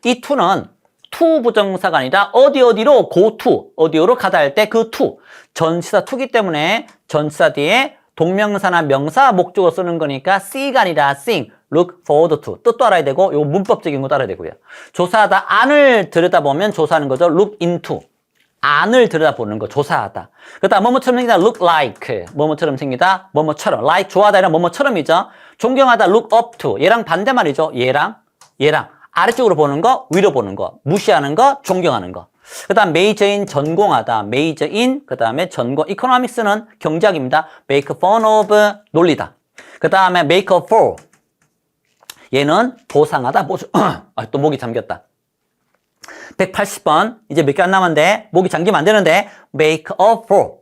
이 to는 to 부정사가 아니라 어디로 go to 어디로 가다 할 때 그 to 전치사 to기 때문에 전치사 뒤에 동명사나 명사 목적으로 쓰는 거니까 see가 아니라 sing look forward to 뜻도 알아야 되고 요 문법적인 것도 알아야 되고요. 조사하다 안을 들여다보면 조사하는 거죠. look into 안을 들여다보는 거 조사하다. 그 다음 뭐뭐처럼 생기다 look like 뭐뭐처럼 생기다 뭐뭐처럼 like 좋아하다 이런 뭐뭐처럼이죠. 존경하다 look up to 얘랑 반대말이죠. 얘랑 아래쪽으로 보는 거, 위로 보는 거, 무시하는 거, 존경하는 거. 그 다음 메이저인 전공하다, 메이저인, 그 다음에 전공, 이코노믹스는 경제학입니다. make fun of, 놀리다. 그 다음에 make up for, 얘는 보상하다, 또 목이 잠겼다. 180번, 이제 몇 개 안 남았는데, 목이 잠기면 안 되는데, make up for,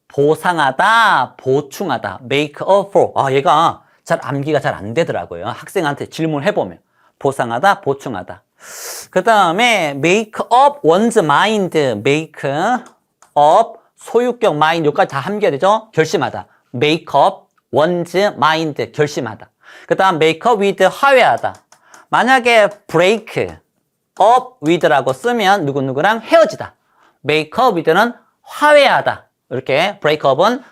보상하다, 보충하다, make up for. 얘가 암기가 잘 안 되더라고요. 학생한테 질문을 해보면. 보상하다, 보충하다. 그 다음에 make up one's mind, make up 소유격 mind 여기까지 다 함겨야 되죠? 결심하다. make up one's mind, 결심하다. 그 다음 make up with, 화해하다. 만약에 break up with라고 쓰면 누구누구랑 헤어지다. make up with는 화해하다. 이렇게 break up은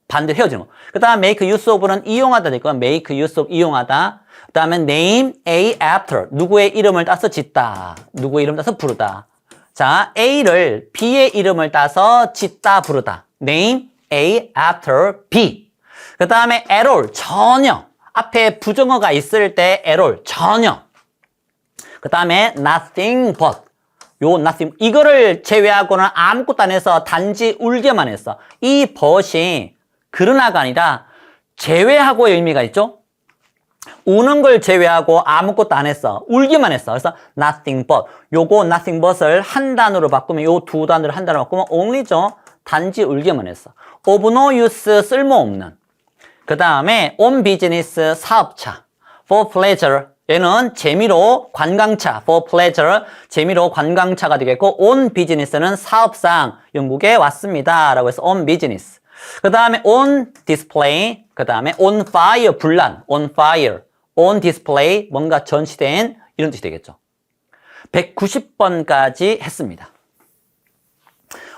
반대로 헤어지는 거. 그 다음 make use of는 이용하다 될 거야. make use of 이용하다. 그 다음에 name A after 누구의 이름을 따서 짓다. 누구의 이름 따서 부르다. 자, A를 B의 이름을 따서 짓다 부르다. Name A after B. 그 다음에 at all, 전혀. 앞에 부정어가 있을 때 at all, 전혀. 그 다음에 nothing but. 요 nothing, 이거를 제외하고는 아무것도 안 해서 단지 울게만 했어. 이 but이 그러나가 아니라 제외하고의 의미가 있죠? 우는 걸 제외하고 아무것도 안 했어. 울기만 했어. 그래서 nothing but. 요거 nothing but을 한 단어로 바꾸면, 요 두 단어를 한 단어로 바꾸면 only죠. 단지 울기만 했어. of no use, 쓸모없는. 그 다음에 on business, 사업차. for pleasure, 얘는 재미로 관광차. for pleasure, 재미로 관광차가 되겠고, on business는 사업상 영국에 왔습니다. 라고 해서 on business. 그 다음에 on display, 그 다음에 on fire, 불난, on fire, on display, 뭔가 전시된, 이런 뜻이 되겠죠. 190번까지 했습니다.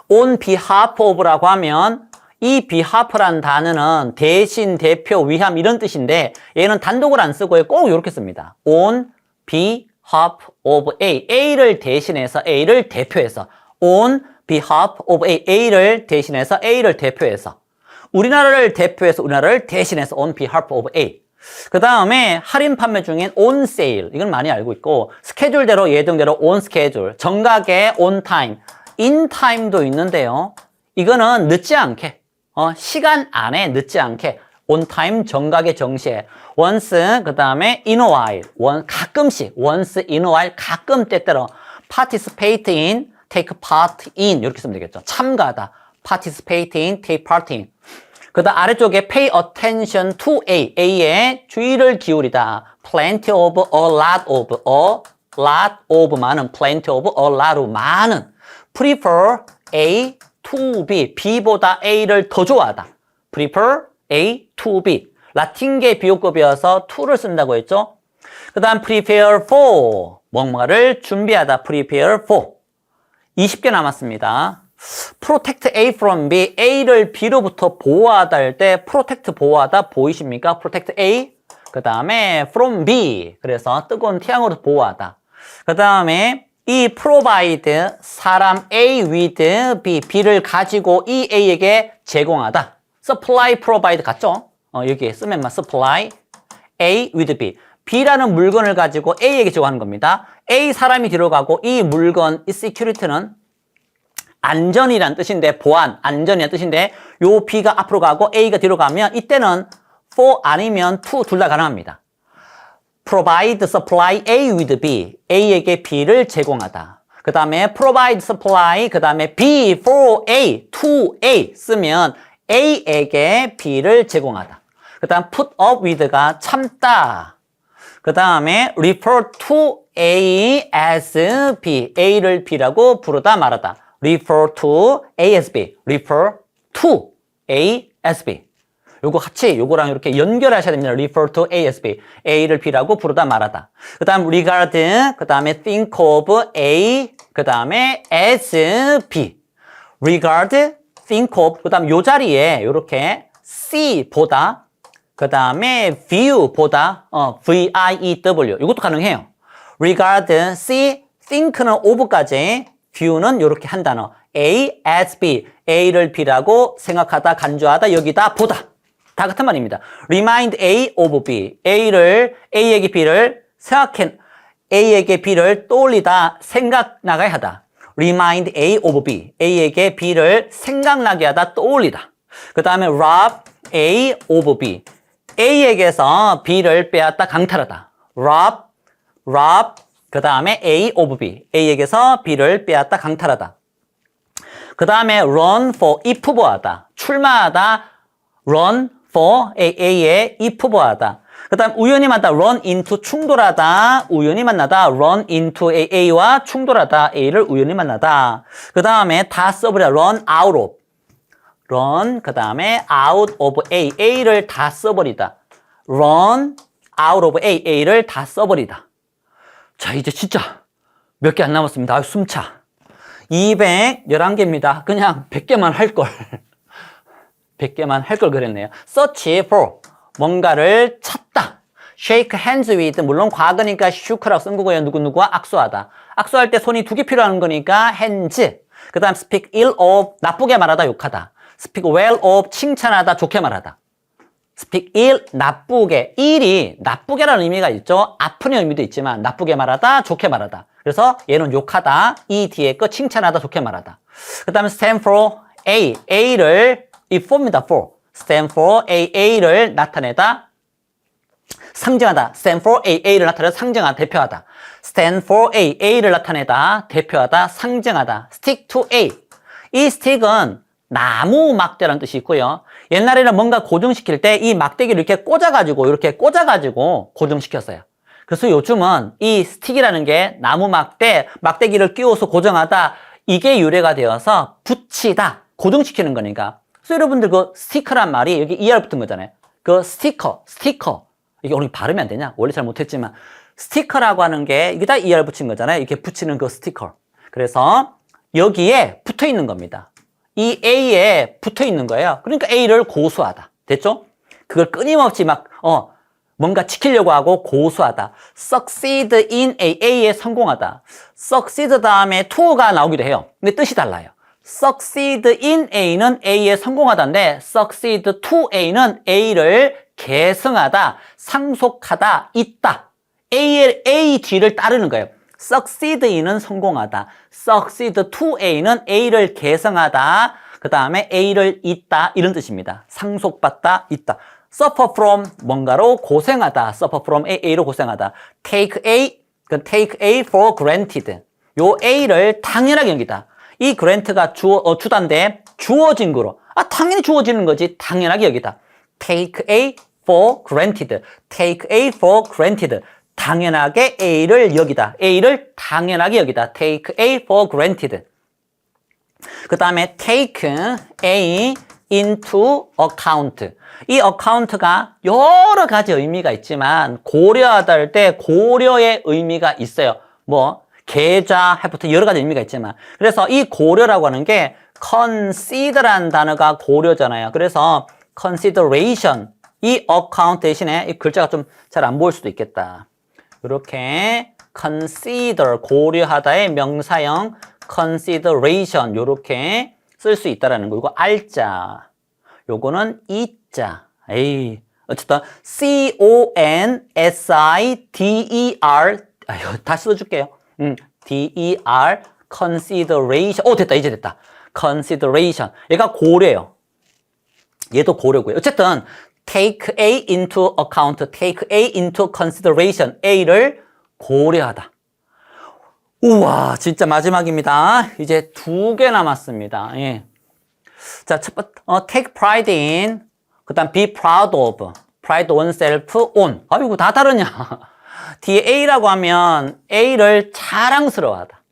on behalf of라고 하면 이 behalf라는 단어는 대신, 대표, 위함 이런 뜻인데 얘는 단독을 안 쓰고 꼭 이렇게 씁니다. on behalf of A, A를 대신해서, A를 대표해서 on behalf of A, A를 대신해서, A를 대표해서 우리나라를 대표해서, 우리나라를 대신해서 on behalf of A. 그 다음에 할인 판매 중엔 on sale, 이건 많이 알고 있고 스케줄대로, 예정대로 on schedule, 정각에 on time, in time도 있는데요. 이거는 늦지 않게, 시간 안에 늦지 않게 on time, 정각에, 정시에 once, 그 다음에 in a while, 가끔씩, once in a while, 가끔 때때로 participate in, take part in 이렇게 쓰면 되겠죠. 참가하다, participate in, take part in. 그 다음 아래쪽에 pay attention to A, A에 주의를 기울이다. plenty of, a lot of, a lot of 많은, plenty of, a lot of 많은. prefer A to B, B보다 A를 더 좋아하다. prefer A to B. 라틴계 비호급이어서 to를 쓴다고 했죠. 그 다음 prepare for, 뭔가를 준비하다. prepare for. 20개 남았습니다. protect A from B, A를 B로부터 보호하다 할 때 protect, 보호하다 보이십니까? protect A. 그 다음에 from B, 그래서 뜨거운 태양으로 보호하다. 그 다음에 이 provide, 사람 A with B, B를 가지고 이 A에게 제공하다. supply, provide 같죠? 여기에 쓰면만 supply A with B. B라는 물건을 가지고 A에게 제공하는 겁니다. A 사람이 들어가고 이 물건, 이 security는 안전이란 뜻인데, 보안, 안전이란 뜻인데 요 B가 앞으로 가고 A가 뒤로 가면 이때는 for 아니면 to 둘 다 가능합니다. provide, supply A with B, A에게 B를 제공하다. 그 다음에 provide, supply, 그 다음에 B for A, to A 쓰면 A에게 B를 제공하다. 그 다음 put up with가 참다. 그 다음에 refer to A as B, A를 B라고 부르다 말하다. refer to A as B, refer to A as B. 요거 같이 요거랑 이렇게 연결하셔야 됩니다. refer to A as B, A를 B라고 부르다 말하다. 그 다음 regard, 그 다음에 think of A, 그 다음에 as B. regard, think of, 그 다음 요 자리에 요렇게 see, 보다, 그 다음에 view, 보다, V-I-E-W. 이것도 가능해요. regard, see, think는 of까지, view는 요렇게 한 단어. A as B, A를 B라고 생각하다, 간주하다, 여기다, 보다. 다 같은 말입니다. remind A of B, A에게 B를 A에게 B를 떠올리다, 생각나게 하다. remind A of B, A에게 B를 생각나게 하다, 떠올리다. 그 다음에 rob A of B, A에게서 B를 빼앗다, 강탈하다. rob, 그 다음에 A of B, A에게서 B를 빼앗다, 강탈하다. 그 다음에 run for, if 보하다, 출마하다, run for A에 if 보하다. 그 다음 우연히 만나다, run into, 충돌하다, 우연히 만나다, run into A와 충돌하다, A를 우연히 만나다. 그 다음에 다 써버려, run out of, run, 그 다음에 out of A, A를 다 써버리다. run out of A, A를 다 써버리다. 자, 이제 진짜 몇 개 안 남았습니다. 아, 숨차. 211개입니다. 그냥 100개만 할 걸. 100개만 할 걸 그랬네요. search for, 뭔가를 찾다. shake hands with, 물론 과거니까 shook라고 쓴 거고요. 누구누구와 악수하다. 악수할 때 손이 2개 필요한 거니까 hands. 그 다음 speak ill of, 나쁘게 말하다, 욕하다. speak well of, 칭찬하다, 좋게 말하다. speak ill, 나쁘게. ill이 나쁘게라는 의미가 있죠. 아픈 의미도 있지만 나쁘게 말하다, 좋게 말하다. 그래서 얘는 욕하다, 이 뒤에 거 칭찬하다, 좋게 말하다. 그 다음에 stand for A. A를 이 for입니다. for. stand for A. A를 나타내다, 상징하다. stand for A. A를 나타내다, 상징하다, 대표하다. stand for A. A를 나타내다, 대표하다, 상징하다. stick to A. 이 stick은 나무 막대라는 뜻이 있고요. 옛날에는 뭔가 고정시킬 때 이 막대기를 이렇게 꽂아가지고 고정시켰어요. 그래서 요즘은 이 스틱이라는 게 나무 막대기를 끼워서 고정하다, 이게 유래가 되어서 붙이다, 고정시키는 거니까. 그래서 여러분들 그 스티커란 말이 여기 ER 붙은 거잖아요. 그 스티커. 이게 오늘 발음이 안 되냐? 원래 잘 못했지만. 스티커라고 하는 게 이게 다 ER 붙인 거잖아요. 이렇게 붙이는 그 스티커. 그래서 여기에 붙어 있는 겁니다. 이 A에 붙어 있는 거예요. 그러니까 A를 고수하다. 됐죠? 그걸 끊임없이 뭔가 지키려고 하고 고수하다. succeed in A. A에 성공하다. succeed 다음에 to가 나오기도 해요. 근데 뜻이 달라요. succeed in A는 A에 성공하다인데 succeed to A는 A를 계승하다, 상속하다, 있다. A 뒤를 따르는 거예요. succeed in은 성공하다. succeed to A는 A를 계승하다. 그 다음에 A를 잇다, 이런 뜻입니다. 상속받다, 잇다. suffer from 뭔가로 고생하다. suffer from A로 고생하다. take A for granted. 요 A를 당연하게 여기다. 이 grant가 주단데 주어진 거로. 당연히 주어지는 거지. 당연하게 여기다. take A for granted. take A for granted. 당연하게 A를 여기다. A를 당연하게 여기다. take A for granted. 그 다음에 take A into account. 이 account가 여러 가지 의미가 있지만 고려하다 할 때 고려의 의미가 있어요. 계좌, 해부터 여러 가지 의미가 있지만. 그래서 이 고려라고 하는 게 consider라는 단어가 고려잖아요. 그래서 consideration, 이 account 대신에 이 글자가 좀 잘 안 보일 수도 있겠다. 이렇게 consider, 고려하다의 명사형 consideration, 요렇게 쓸 수 있다라는 거. 이거 R자, 요거는 E자. 어쨌든 C-O-N-S-I-D-E-R, 다시 써줄게요. D-E-R, consideration. 됐다, 이제 됐다. consideration. 얘가 고려예요. 얘도 고려고요. 어쨌든 take A into account, take A into consideration. A를 고려하다. 우와, 진짜 마지막입니다. 이제 2개 남았습니다. 예. 자, 첫 번째, take pride in, 그 다음 be proud of, pride oneself on. 이거 다 다르냐? 뒤에 A라고 하면 A를 자랑스러워하다.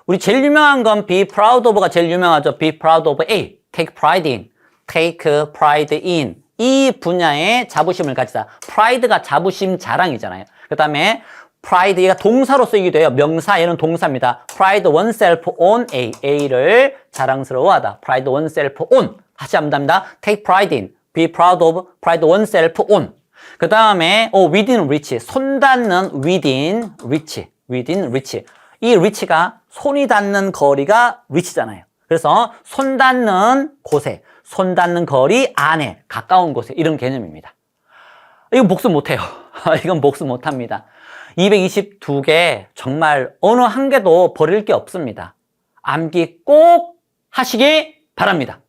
우리 제일 유명한 건 be proud of가 제일 유명하죠. be proud of A, take pride in, take pride in. 이 분야에 자부심을 가지다. pride가 자부심, 자랑이잖아요. 그 다음에 pride, 얘가 동사로 쓰이기도 해요. 명사, 얘는 동사입니다. pride oneself on A, A를 자랑스러워하다. pride oneself on. 다시 한번 합니다. take pride in, be proud of, pride oneself on. 그 다음에 within reach, 손 닿는 within reach, within reach. 이 reach가 손이 닿는 거리가 reach잖아요. 그래서 손 닿는 곳에, 손 닿는 거리 안에, 가까운 곳에, 이런 개념입니다. 이건 복습 못해요. 이건 복습 못합니다. 222개 정말 어느 한 개도 버릴 게 없습니다. 암기 꼭 하시기 바랍니다.